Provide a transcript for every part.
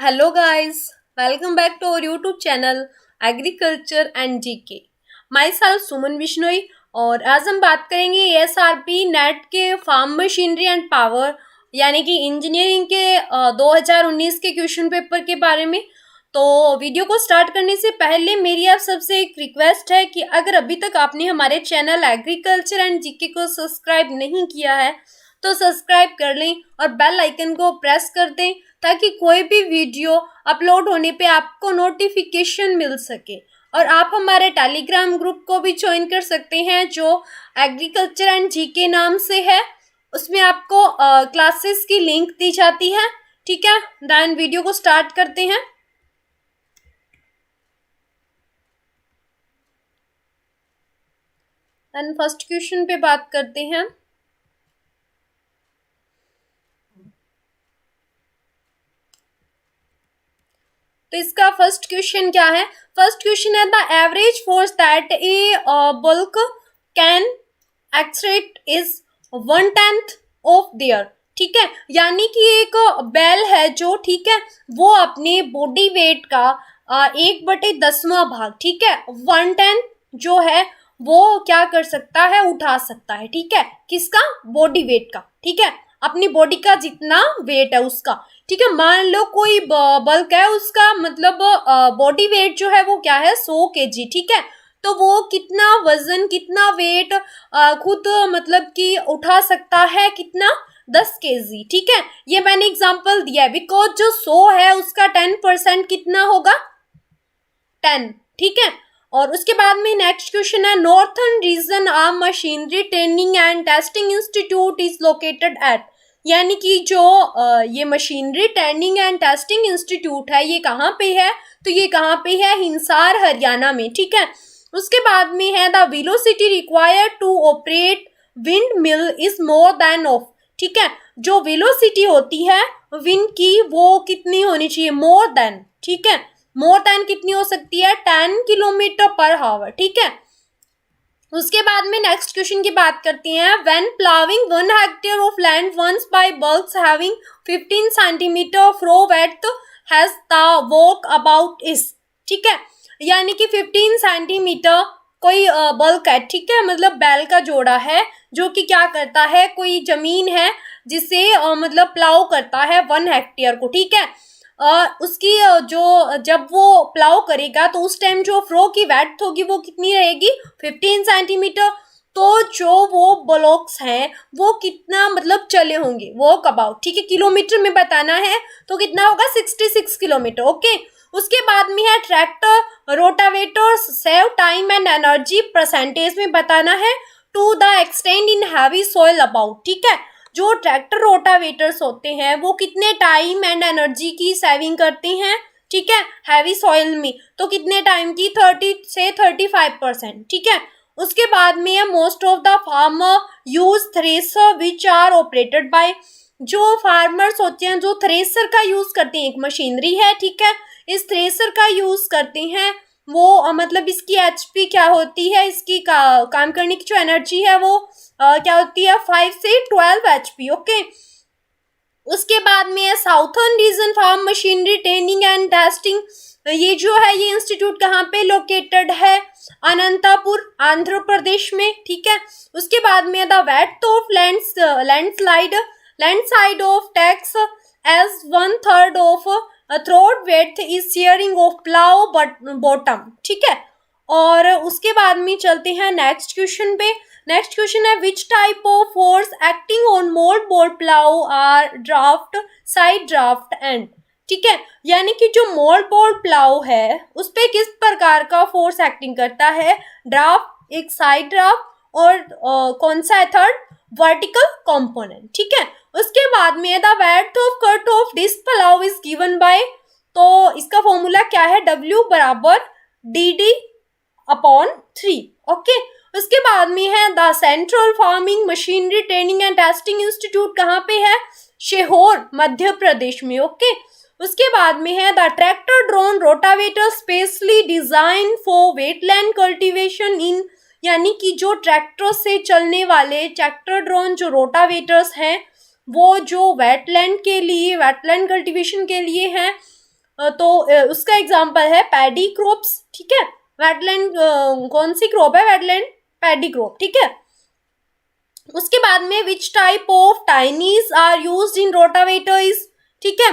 Hello guys, welcome back to our YouTube channel Agriculture and GK. Myself सुमन बिश्नोई और आज हम बात करेंगे एसआरपी नेट के फार्म मशीनरी एंड पावर यानी कि इंजीनियरिंग के 2019 के क्वेश्चन पेपर के बारे में। तो वीडियो को स्टार्ट करने से पहले मेरी आप सबसे एक रिक्वेस्ट है कि अगर अभी तक आपने हमारे चैनल एग्रीकल्चर एंड जीके को सब्सक्राइब नहीं किया है तो सब्सक्राइब कर लें और बेल आइकन को प्रेस कर दें ताकि कोई भी वीडियो अपलोड होने पे आपको नोटिफिकेशन मिल सके। और आप हमारे टेलीग्राम ग्रुप को भी ज्वाइन कर सकते हैं जो एग्रीकल्चर एंड जीके नाम से है। उसमें आपको क्लासेस की लिंक दी जाती है। ठीक है, देन वीडियो को स्टार्ट करते हैं। देन फर्स्ट क्वेश्चन पे बात करते हैं। तो इसका फर्स्ट क्वेश्चन क्या है? फर्स्ट क्वेश्चन है the average force that A bulk can exact is 1/10 of their. ठीक है, यानी कि एक बैल है जो, ठीक है, वो अपने बॉडी वेट का 1/10वां भाग, ठीक है, 1/10 जो है वो क्या कर सकता है, उठा सकता है। ठीक है, किसका? बॉडी वेट का। ठीक है, अपनी बॉडी का जितना वेट है उसका। ठीक है, मान लो कोई बल्क है, उसका मतलब बॉडी वेट जो है वो क्या है, 100 kg। ठीक है, तो वो कितना वजन, कितना वेट खुद मतलब कि उठा सकता है, कितना? 10 kg। ठीक है, ये मैंने एग्जांपल दिया है बिकॉज जो 100 है उसका 10% कितना होगा? 10। ठीक है, और उसके बाद में नेक्स्ट क्वेश्चन है northern region arm machinery training and testing institute is located at. यानी कि जो ये machinery training and testing institute है ये कहाँ पे है? तो ये कहाँ पे है? हिसार हरियाणा में। ठीक है, उसके बाद में है the velocity required to operate wind mill is more than of. ठीक है, जो वेलोसिटी होती है विंड की वो कितनी होनी चाहिए? More than. ठीक है, मोर देन कितनी हो सकती है? 10 किलोमीटर पर आवर। ठीक है, उसके बाद में नेक्स्ट क्वेश्चन की बात करते हैं when ploughing 1 hectare of land once by bullocks having 15 centimetre furrow wet has the walk about is. ठीक है, यानी कि 15 सेंटीमीटर कोई बल्क है, ठीक है, मतलब बैल का जोड़ा है जो कि क्या करता है, कोई जमीन है जिसे मतलब प्लाव करता है 1 हेक्टेयर को। ठीक है, उसकी जो जब वो प्लाव करेगा तो उस टाइम जो फ्रो की वेट होगी वो कितनी रहेगी? 15 सेंटीमीटर। तो जो वो ब्लॉक्स हैं वो कितना मतलब चले होंगे, वॉक अबाउट। ठीक है, किलोमीटर में बताना है तो कितना होगा? 66 किलोमीटर। ओके, उसके बाद में है tractor rotavator save time and energy percentage में बताना है to the extent in heavy soil about. ठीक है, जो ट्रैक्टर रोटावेटर्स होते हैं वो कितने टाइम एंड एनर्जी की सेविंग करते हैं? ठीक है, हैवी सॉइल में तो कितने टाइम की? 30 से 35%। ठीक है, उसके बाद में है most of the farmer use thresher which are operated by. जो फार्मर्स होते हैं जो थ्रेसर का यूज करते हैं, एक मशीनरी है, ठीक है, इस थ्रेसर का यूज करते हैं वो मतलब इसकी एचपी क्या होती है, इसकी काम करने की जो एनर्जी है वो क्या होती है? 5 से 12 एचपी। ओके, उसके बाद में है southern region farm machinery training and testing. ये जो है ये इंस्टीट्यूट कहाँ पे लोकेटेड है? अनंतपुर, आंध्र प्रदेश में। ठीक है, उसके बाद में the weight of landslide of tax as 1/3 of throat weight is sharing of plough bottom. ठीक है, और उसके बाद में चलते हैं नेक्स्ट क्वेश्चन पे। नेक्स्ट क्वेश्चन है which type of force acting on mould board plough are draft, side draft and. ठीक है, यानी कि जो मोल्ड बोर्ड प्लाउ है उस पे किस प्रकार का फोर्स एक्टिंग करता है? ड्राफ्ट, एक साइड ड्राफ्ट और कौन सा है थर्ड? Vertical component. ठीक है, उसके बाद में the weight of cut off this plough is given by. तो इसका फॉर्मूला क्या है? W बराबर DD/3। ओके, उसके बाद में है the central farming machinery training and testing institute कहाँ पे है? शेहोर, मध्य प्रदेश में। ओके, उसके बाद में है the tractor drone rotavator specially design for wetland cultivation in. यानी कि जो ट्रैक्टर से चलने वाले ट्रैक्टर ड्रोन जो रोटावेटर्स हैं वो जो वेटलैंड के लिए, वेटलैंड कल्टीवेशन के लिए हैं उसका एग्जांपल है पैडी क्रॉप्स, ठीक है। वेटलैंड कौन सी क्रॉप है? वेटलैंड पैडी क्रॉप, ठीक है। उसके बाद में which type of tines are used in rotavators, ठीक है।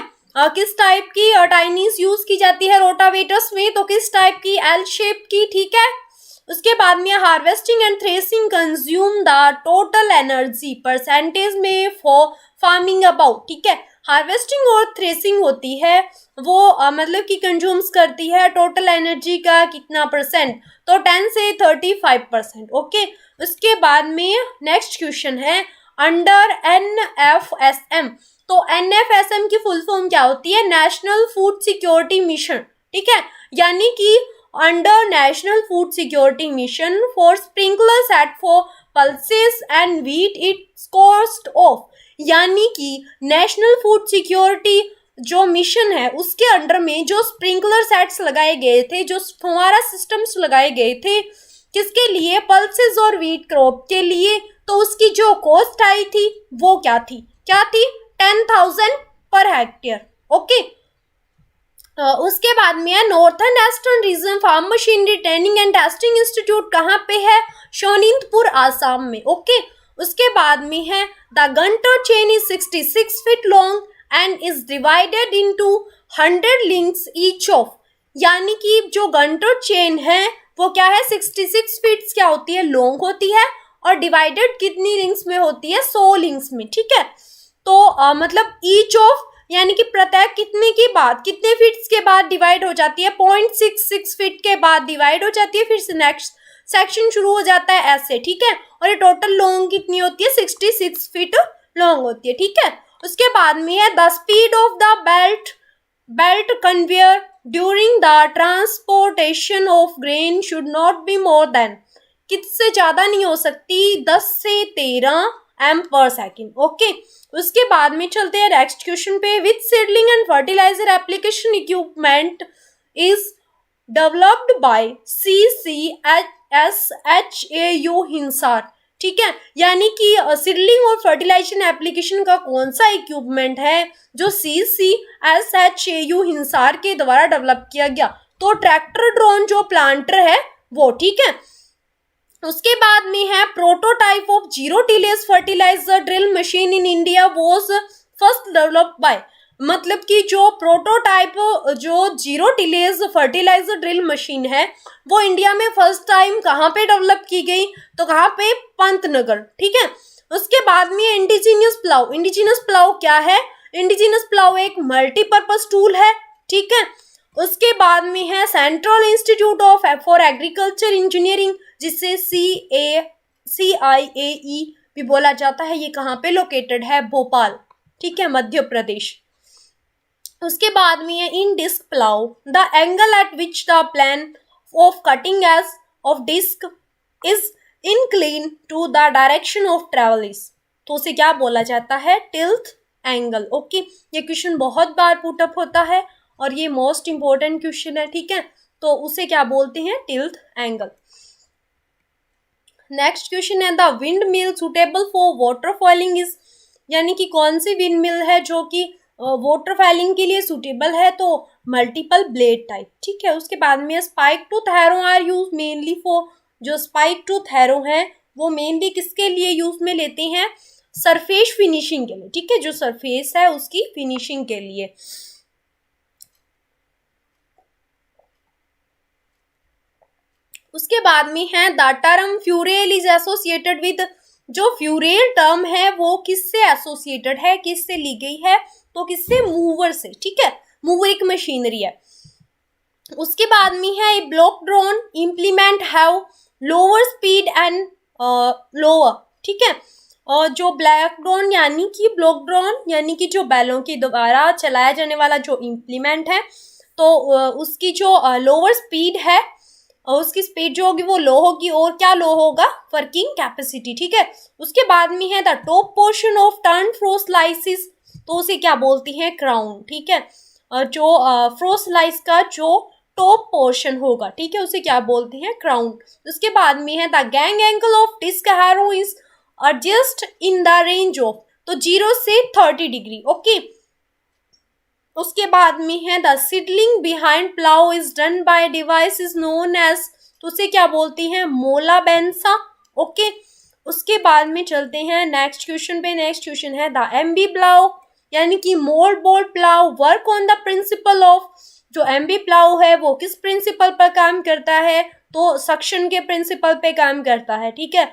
किस टाइप की टाइनीज यूज की जाती है रोटावेटर्स में? तो किस टाइप की? एल शेप की, ठीक है। उसके बाद में harvesting and threshing consume the total energy percentage में फॉर फार्मिंग अबाउट, ठीक है। हार्वेस्टिंग और थ्रेसिंग होती है वो मतलब कि कंज्यूम्स करती है टोटल एनर्जी का कितना परसेंट? तो 10 से 35%, ओके। उसके बाद में नेक्स्ट क्वेश्चन है अंडर NFSM। तो NFSM की फुल फॉर्म क्या होती है? नेशनल फूड सिक्योरिटी मिशन, ठीक है। यानी कि under national food security mission for sprinklers at for pulses and wheat its cost of, यानी कि नेशनल फूड सिक्योरिटी जो मिशन है उसके अंडर में जो स्प्रिंकलर सेट्स लगाए गए थे, जो फुहारा सिस्टम्स लगाए गए थे, किसके लिए? पल्सेस और व्हीट क्रॉप के लिए। तो उसकी जो कॉस्ट आई थी वो क्या थी? 10,000 पर हेक्टेयर, ओके। उसके बाद में है northern eastern region farm machinery training and testing institute कहाँ पे है? शोनितपुर आसाम में, ओके। उसके बाद में है the Günter chain is 66 feet long and is divided into 100 links each of, यानी कि जो गंटर चेन है वो क्या है? 66 फीट क्या होती है? लॉन्ग होती है और डिवाइडेड कितनी लिंक्स में होती है? 100 लिंक्स में, ठीक है। तो मतलब ईच ऑफ यानी कि प्रत्येक कितने के बाद, कितने फीट्स के बाद डिवाइड हो जाती है? 0.66 फीट के बाद डिवाइड हो जाती है, फिर से नेक्स्ट सेक्शन शुरू हो जाता है ऐसे, ठीक है। और ये टोटल लॉन्ग कितनी होती है? 66 फीट लॉन्ग होती है, ठीक है। उसके बाद में है the speed of the belt conveyor during the transportation of grain should not be more than, किससे ज्यादा नहीं हो सकती? 10 से 13 एम पर सेकेंड, ओके। उसके बाद में चलते हैं नेक्स्ट क्वेश्चन पे। Which seedling and fertiliser application equipment is developed by CCSHAU Hisar, ठीक है। यानी कि सीडलिंग और फर्टिलाइजेशन एप्लीकेशन का कौन सा इक्विपमेंट है जो CCSHAU हिंसार के द्वारा डेवलप किया गया? तो ट्रैक्टर ड्रोन जो प्लांटर है वो, ठीक है। उसके बाद में है prototype of zero tillage fertiliser drill machine in India was first developed by, मतलब कि जो प्रोटोटाइप जो zero tillage fertiliser drill machine है वो इंडिया में फर्स्ट टाइम कहाँ पे डेवलप की गई? तो कहाँ पे? पंतनगर, ठीक है। उसके बाद में इंडिजिनियस प्लाउ। इंडिजिनियस प्लाउ क्या है? इंडिजिनियस प्लाउ एक मल्टीपर्पज टूल है, ठीक है। उसके बाद में है central institute of for agriculture engineering, जिसे CIAE भी बोला जाता है। ये कहाँ पे लोकेटेड है? भोपाल, ठीक है, मध्य प्रदेश। उसके बाद में है in disc plough the angle at which the plane of cutting edge of disc is incline to the direction of travel is, तो उसे क्या बोला जाता है? Tilt angle, okay. ये क्वेश्चन बहुत बार पुटअप होता है और ये मोस्ट इंपॉर्टेंट क्वेश्चन है, ठीक है। तो उसे क्या बोलते हैं? Tilth angle. नेक्स्ट क्वेश्चन है the wind mill suitable for water falling is, यानी कि कौन सी विंड मिल है जो कि वाटर फॉलिंग के लिए सुटेबल है? तो मल्टीपल ब्लेड टाइप, ठीक है। उसके बाद में spike tooth harrow are use mainly for, जो स्पाइक टूथ हैरो है वो मेनली किसके लिए यूज में लेते हैं? सरफेस फिनिशिंग के लिए, ठीक है, जो सरफेस है उसकी फिनिशिंग के लिए। उसके बाद में है the term ferrule is associated with, जो फ्यूरेल टर्म है वो किससे एसोसिएटेड है? किससे ली गई है? तो किससे? मूवर से, ठीक है। मूवर एक मशीनरी है। उसके बाद में है block drone implement have lower speed and lower, ठीक है। और जो ब्लैक ड्रोन यानी कि ब्लॉक ड्रोन यानी कि जो बैलों के द्वारा चलाया जाने वाला जो इम्प्लीमेंट है, तो उसकी जो लोअर स्पीड है और उसकी स्पीड जो होगी वो लो होगी, और क्या लो होगा? वर्किंग कैपेसिटी, ठीक है। उसके बाद में है the top portion of turn furrow slices, तो उसे क्या बोलती है? क्राउन, ठीक है। जो फ्रोस्लाइस का जो टॉप पोर्शन होगा, ठीक है, उसे क्या बोलते हैं? क्राउन। उसके बाद में है the gang angle of disc harrow is adjust in the range of, तो 0 से 30 डिग्री, ओके। उसके बाद में है the seedling behind plough is done by device is known as, तो उसे क्या बोलती हैं, मोला बेंसा। ओके, उसके बाद में चलते हैं नेक्स्ट क्वेश्चन पे। नेक्स्ट क्वेश्चन है द एमबी प्लाउ यानी कि mould bold plough work on the principle of, जो एमबी प्लाउ है वो किस प्रिंसिपल पर काम करता है, तो सक्शन के प्रिंसिपल पे काम करता है। ठीक है,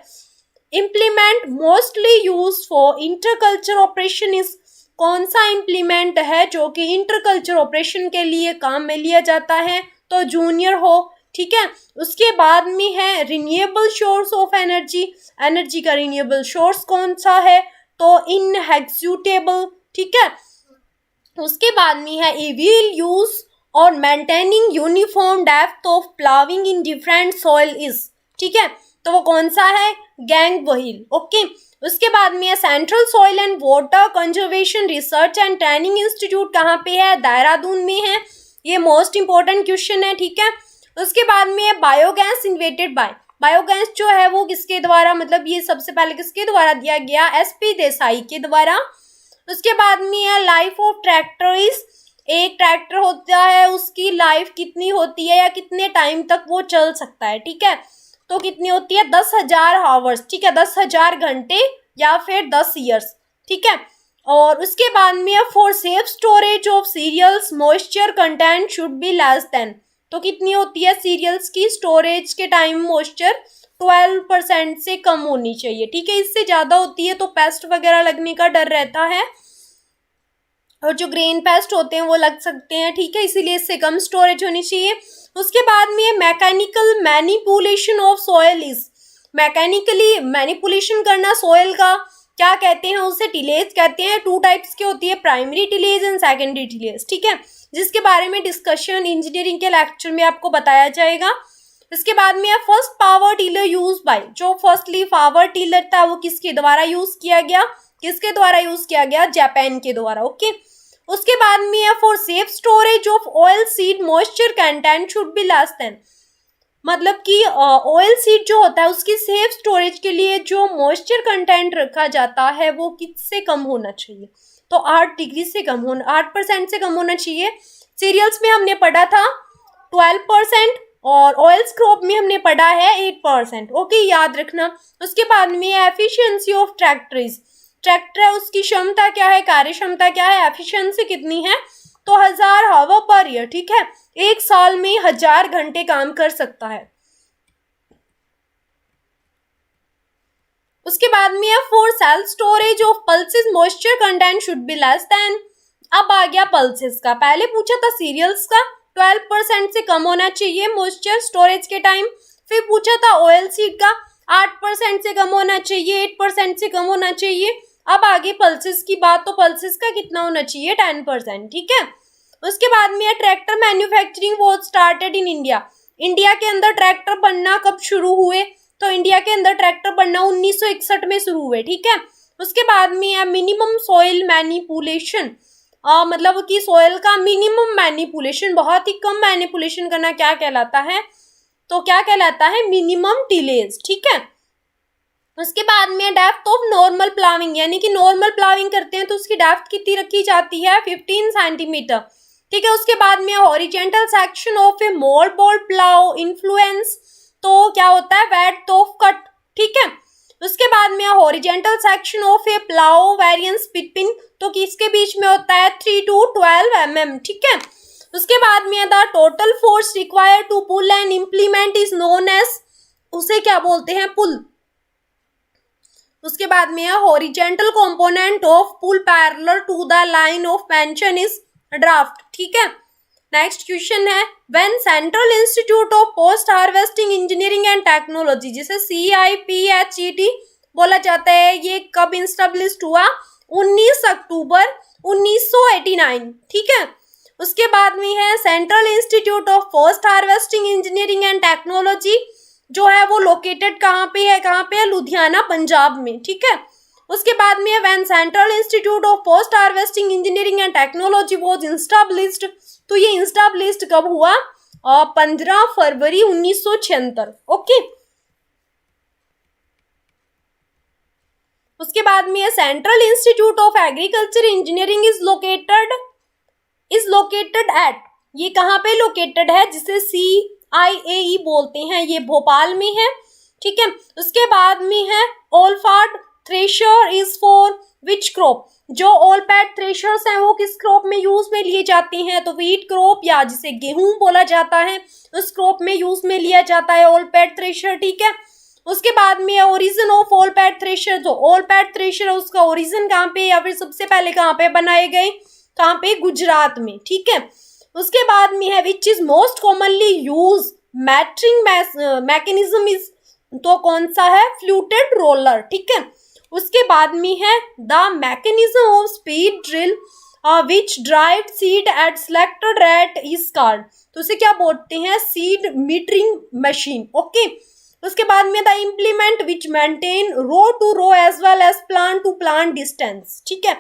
implement mostly use for interculture operation is, कौन सा इम्प्लीमेंट है जो कि इंटरकल्चर ऑपरेशन के लिए काम में लिया जाता है, तो जूनियर हो। ठीक है, उसके बाद में है renewable source of energy, energy का रिन्यूएबल सोर्स कौन सा है, तो इनहेक्सूटेबल। ठीक है, उसके बाद में है ए व्हील यूज और maintaining uniform depth of ploughing in different soil is, ठीक है, तो वो कौन सा है, गैंग व्हील। ओके, उसके बाद में है central soil and water conservation research and training institute कहाँ पे है, देहरादून में है। ये मोस्ट इंपॉर्टेंट क्वेश्चन है। ठीक है, उसके बाद में है बायोगैस इन्वेटेड बाय, बायोगैस जो है वो किसके द्वारा, मतलब ये सबसे पहले किसके द्वारा दिया गया, एसपी देसाई के द्वारा। उसके बाद में है लाइफ ऑफ ट्रैक्टर इज, एक ट्रैक्टर होता है उसकी लाइफ कितनी होती है या कितने टाइम तक वो चल सकता है। ठीक है, तो कितनी होती है, 10,000 आवर्स। ठीक है, 10,000 घंटे या फिर 10 ईयर्स। ठीक है, और उसके बाद में for safe storage of cereals moisture content should be less than, तो कितनी होती है सीरियल्स की स्टोरेज के टाइम मॉइस्चर 12% से कम होनी चाहिए। ठीक है, इससे ज्यादा होती है तो पेस्ट वगैरह लगने का डर रहता है और जो ग्रेन पेस्ट होते हैं वो लग सकते हैं। ठीक है, इसीलिए इससे कम स्टोरेज होनी चाहिए। उसके बाद में mechanical manipulation of soil is, mechanically manipulation करना सॉइल का क्या कहते हैं, उसे टिलेज कहते हैं। 2 टाइप्स की होती है, primary tillage and secondary tillage. ठीक है, जिसके बारे में डिस्कशन इंजीनियरिंग के लेक्चर में आपको बताया जाएगा। इसके बाद में first power tiller use by, जो फर्स्टली पावर टिलर था वो किसके द्वारा यूज किया गया, किसके द्वारा यूज किया गया, जापान के द्वारा। ओके, उसके बाद में है for safe storage of oil seed moisture content should be less then, मतलब कि ऑयल सीड जो होता है उसकी सेफ स्टोरेज के लिए जो मॉइस्चर कंटेंट रखा जाता है वो किससे कम होना चाहिए, तो 8 डिग्री से कम होना, 8% से कम होना चाहिए। सीरियल्स में हमने पढ़ा था 12% और ऑयल क्रॉप में हमने पढ़ा है 8%। ओके, याद रखना। उसके बाद में एफिशिएंसी ऑफ ट्रैक्टर्स, ट्रैक्टर है उसकी क्षमता क्या है, कार्य क्षमता क्या है, एफिशिएंसी कितनी है, तो 1000 आवर पर ईयर। ठीक है, एक साल में 1000 घंटे काम कर सकता है। उसके बाद में है for self storage of pulses moisture content should be less then, अब आ गया पल्सेस का। पहले पूछा था सीरियल्स का 12% से कम होना चाहिए मॉइस्चर स्टोरेज के टाइम, फिर पूछा था ऑयल सीड का 8% से कम होना चाहिए, 8% से कम होना चाहिए। अब आगे पल्सेस की बात, तो पल्सेस का कितना होना चाहिए, 10%। ठीक है, उसके बाद में tractor manufacturing was started in India, India के अंदर ट्रैक्टर बनना कब शुरू हुए, तो इंडिया के अंदर ट्रैक्टर बनना 1961 में शुरू हुए। ठीक है, उसके बाद में है मिनिमम सॉइल मैनिपुलेशन, मतलब कि सॉइल का मिनिमम मैनिपुलेशन, बहुत ही कम मैनिपुलेशन करना क्या कहलाता है, तो क्या कहलाता है, मिनिमम टिलेज। ठीक है, उसके बाद में डेप्थ ऑफ नॉर्मल प्लाविंग, यानी कि नॉर्मल प्लाविंग करते हैं तो उसकी डेप्थ कितनी रखी जाती है, 15 सेंटीमीटर। ठीक है, उसके बाद में horizontal section of a mould bold plough influence, तो क्या होता है, वेड्थ ऑफ कट। ठीक है, उसके बाद में horizontal section of A plough variance between, तो किसके बीच में होता है, 3 to 12 mm। ठीक है, उसके बाद में the total force required to pull and implement is known as, उसे क्या बोलते हैं, पुल। उसके बाद में है horizontal component of pull parallel to the line of mention is draft. ठीक है, नेक्स्ट क्वेश्चन है when central institute of post harvesting engineering and technology, जिसे CIPHET बोला जाता है, ये कब इंस्टैब्लिश्ड हुआ, 19 अक्टूबर 1989। ठीक है, उसके बाद में है central institute of post harvesting engineering and technology, जो है वो लोकेटेड कहाँ पे है, लुधियाना पंजाब में। ठीक है, उसके बाद में when central institute of post harvesting engineering and technology was established, तो ये इंस्टैब्लिश्ड कब हुआ, 15 फरवरी 1976। ओके, उसके बाद में central institute of agriculture engineering is located is located eight, ये कहाँ पे लोकेटेड है, जिसे CIAE बोलते हैं, ये भोपाल में है, ठीक है। उसके बाद में है Olpad thresher is for which crop, जो ओलपैड थ्रेशर्स हैं वो किस क्रॉप में यूज में लिए जाते हैं, तो व्हीट क्रॉप या जिसे गेहूं बोला जाता है उस क्रॉप में यूज में लिया जाता है ओलपैड थ्रेशर, ठीक है। उसके बाद में ओरिजिन ऑफ ओलपैड थ्रेशर, जो ओलपैड थ्रेशर है उसका ओरिजिन कहाँ पे या फिर सबसे पहले कहाँ पे बनाए गए, कहाँ पे, गुजरात में, ठीक है। उसके बाद में है which is most commonly use mattering mechanism is, तो कौन सा है, फ्लूटेड रोलर, ठीक है। उसके बाद में है the mechanism of speed drill which drive seed at selected rate is called, तो उसे क्या बोलते हैं, सीड मीटरिंग मशीन, ओके। उसके बाद में the implement which maintain row to row as well as plant to plant distance, ठीक है।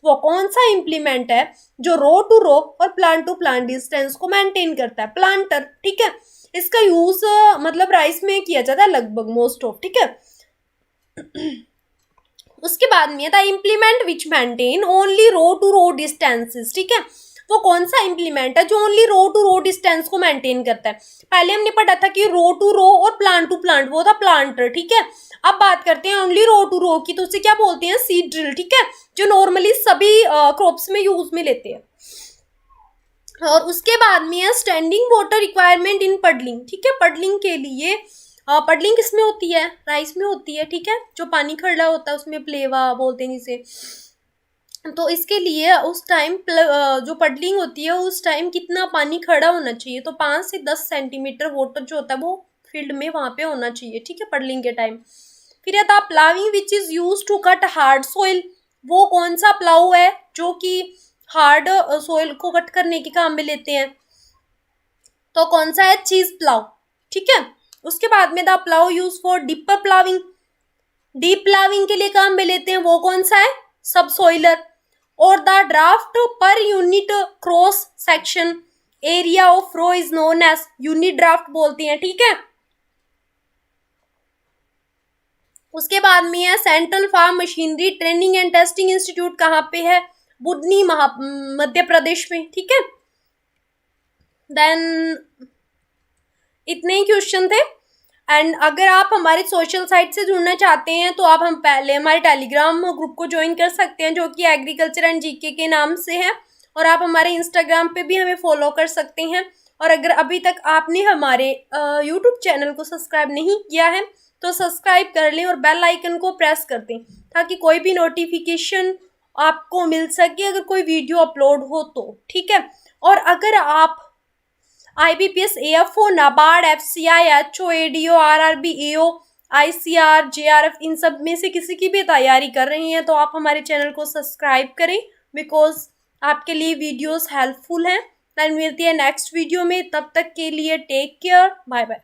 वो कौन सा इम्प्लीमेंट है जो रो टू रो और प्लांट टू प्लांट डिस्टेंस को मेंटेन करता है, प्लांटर, ठीक है। इसका यूज मतलब राइस में किया जाता है लगभग मोस्ट ऑफ, ठीक है। उसके बाद में the implement which maintain only row to row distances, ठीक है। वो कौन सा इम्प्लीमेंट है जो only row to row distance को मेंटेन करता है, पहले हमने पढ़ा था कि रो टू रो और प्लांट टू प्लांट वो था प्लांटर, ठीक है। अब बात करते हैं ओनली रो टू रो की, तो उसे क्या बोलते हैं, सीड ड्रिल, ठीक है, जो नॉर्मली सभी क्रॉप्स में यूज में लेते हैं। और उसके बाद में है standing water requirement in puddling, ठीक है। पडलिंग के लिए पडलिंग किस में होती है, राइस में होती है, ठीक है, जो पानी खड़ा होता है उसमें प्लेवा बोलते हैं जिसे, तो इसके लिए उस टाइम जो पडलिंग होती है उस टाइम कितना पानी खड़ा होना चाहिए, तो 5 से 10 सेंटीमीटर वाटर जो होता है वो फील्ड में वहां पे होना चाहिए, ठीक है, पडलिंग के टाइम। फिर था ploughing which is use to cut hard soil, वो कौन सा प्लाऊ है जो कि हार्ड सोइल को कट करने के काम में लेते हैं, तो कौन सा है, चीज प्लाऊ, ठीक है। उसके बाद में the plough use for deeper ploughing, deep ploughing के लिए काम में लेते हैं, वो कौन सा है, सब सोइलर। और the draft per unit cross section area of row is known as, unit draft बोलते हैं, ठीक है। उसके बाद में है central farm machinery training and testing institute कहाँ पे है, बुधनी मध्य प्रदेश में, ठीक है। देन इतने ही क्वेश्चन थे। एंड अगर आप हमारे सोशल साइट से जुड़ना चाहते हैं तो आप हम पहले हमारे टेलीग्राम ग्रुप को ज्वाइन कर सकते हैं जो कि एग्रीकल्चर एंड जीके के नाम से है, और आप हमारे इंस्टाग्राम पे भी हमें फॉलो कर सकते हैं। और अगर अभी तक आपने हमारे यूट्यूब चैनल को सब्सक्राइब नहीं किया है तो सब्सक्राइब कर लें और बेल आइकन को प्रेस कर दें ताकि कोई भी नोटिफिकेशन आपको मिल सके अगर कोई वीडियो अपलोड हो तो, ठीक है। और अगर आप IBPS AFO NABARD FCI HO ADO RRB AO ICR JRF इन सब में से किसी की भी तैयारी कर रही हैं तो आप हमारे चैनल को सब्सक्राइब करें बिकॉज आपके लिए वीडियोस हेल्पफुल हैं। मिलती है नेक्स्ट वीडियो में, तब तक के लिए टेक केयर, बाय बाय।